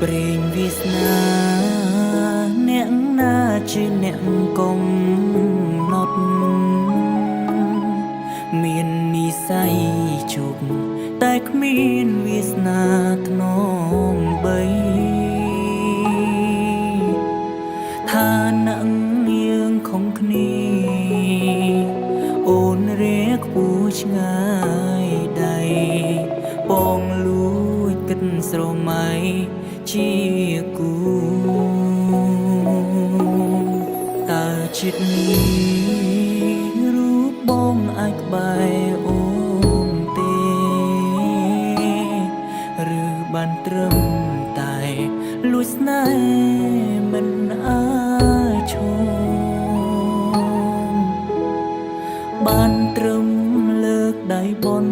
ព្រេងវាសនាអ្នកណាជាអ្នកកុំណត់មាននិស័យជុកតែគ្មានវាសនាធ្នមបីឋានៈយើងខំគ្នាអូនរៀកពូឆ្ងាយដៃបងលួចគិតស្រមៃជាគូតើចិត្តនេះរូបបងអាចក្បែរអូនទេឬបានត្រឹមតែលួចស្នេហ៍មិនអាចឈមបានត្រឹមលើកដៃបន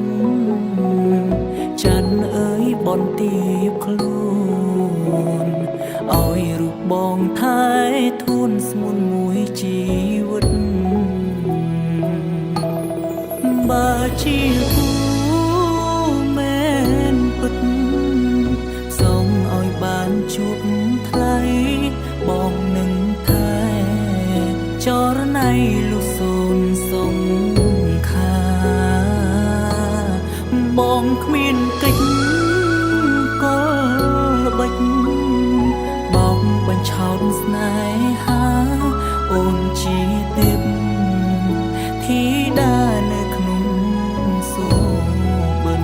ច័ន្ទអើយបនទៀបខ្លួនឲ្យរូបបងថែធូនស្មុនមួយជីវិតបើជាគូមែនពិតសូមឲ្យបានជួបថ្លៃបងនឹងថែចរណៃលុសូនសងខាបងគ្មានកិច្ចក៏ល្បិចបងបញ្ឆោតស្នេហាអូនជាទេពធីតានៅក្នុងសូបិន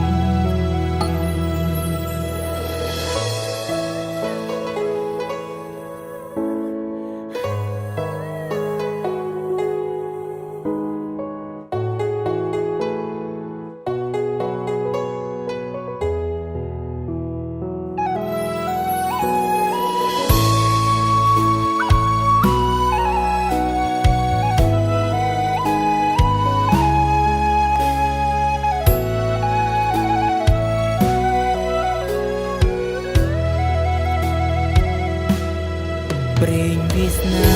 ព្រេងវាសនា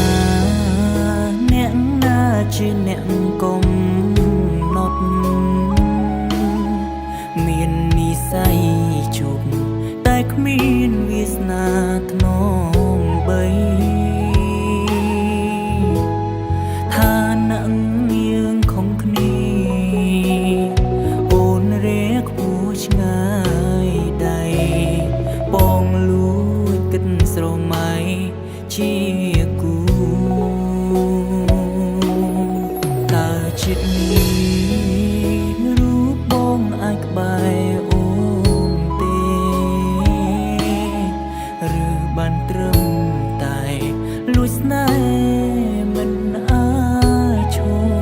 អ្នកណាជាអ្នកកុំណត់មាននិស័យជុកតែគ្មានវាសនាធ្នមបីឋានៈយើងខំគ្នាអូនរៀកពូឆ្ងាយដៃបងលួចគិតស្រមៃជាគូតើចិត្តនេះរូបបងអាចក្បែរអូនទេឬបានត្រឹមតែលួចស្នេហ៍មិនអាចឈម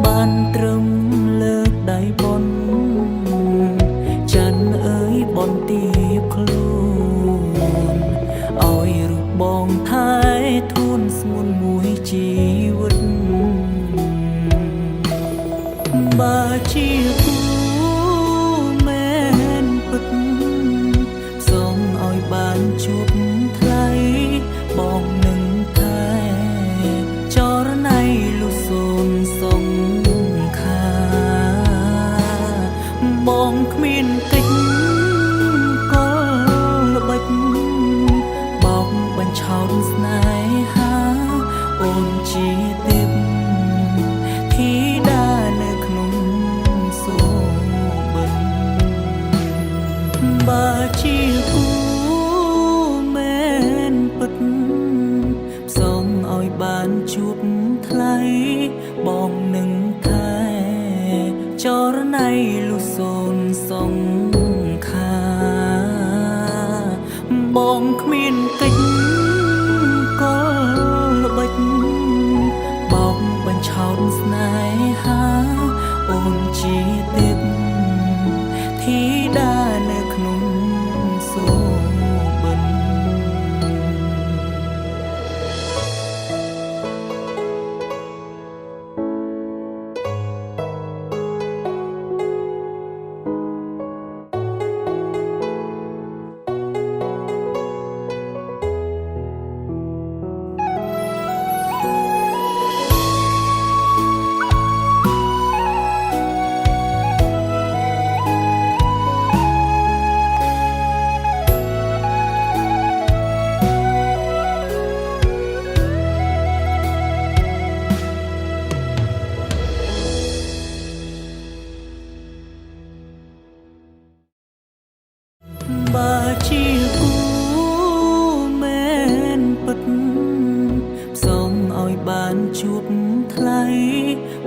បានត្រឹមលើកដៃបនច័ន្ទអើយបនទៀបខ្លួនឲ្យរូបបងថែធូនស្មុនមួយជីវិតបើជាគូមែនពិតសូមឲ្យបានជួបថ្លៃបងនឹងថែចរណៃលុសូនសងខាបងគ្មានកិច្ចក៏ល្បិចបងបញ្ឆោតស្នេហាអូនជាទេពធីតានៅក្នុងសូបិនបើជាគូមែនពិតសូមឲ្យបានជួបថ្លៃបងនឹងថែចរណៃលុសូនសងខាបងគ្មានកិច្ចក៏ល្បិចបងបញ្ឆោតស្នេហា អូនជាទឹកធីតានៅក្នុងសូបិនបើជាគូមែនពិតសូមឲ្យបានជួបថ្លៃ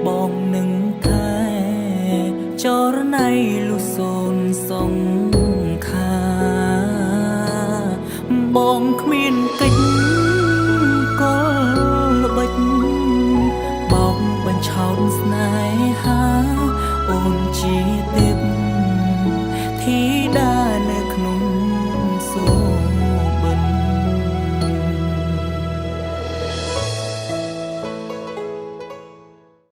បងនឹងថែចរណៃលុសូនសងខាបងគ្មានកិច្ចកលល្បិចបោកបញ្ឆោតស្នេហាអូនជាទេពធីតានៅក្នុងសូ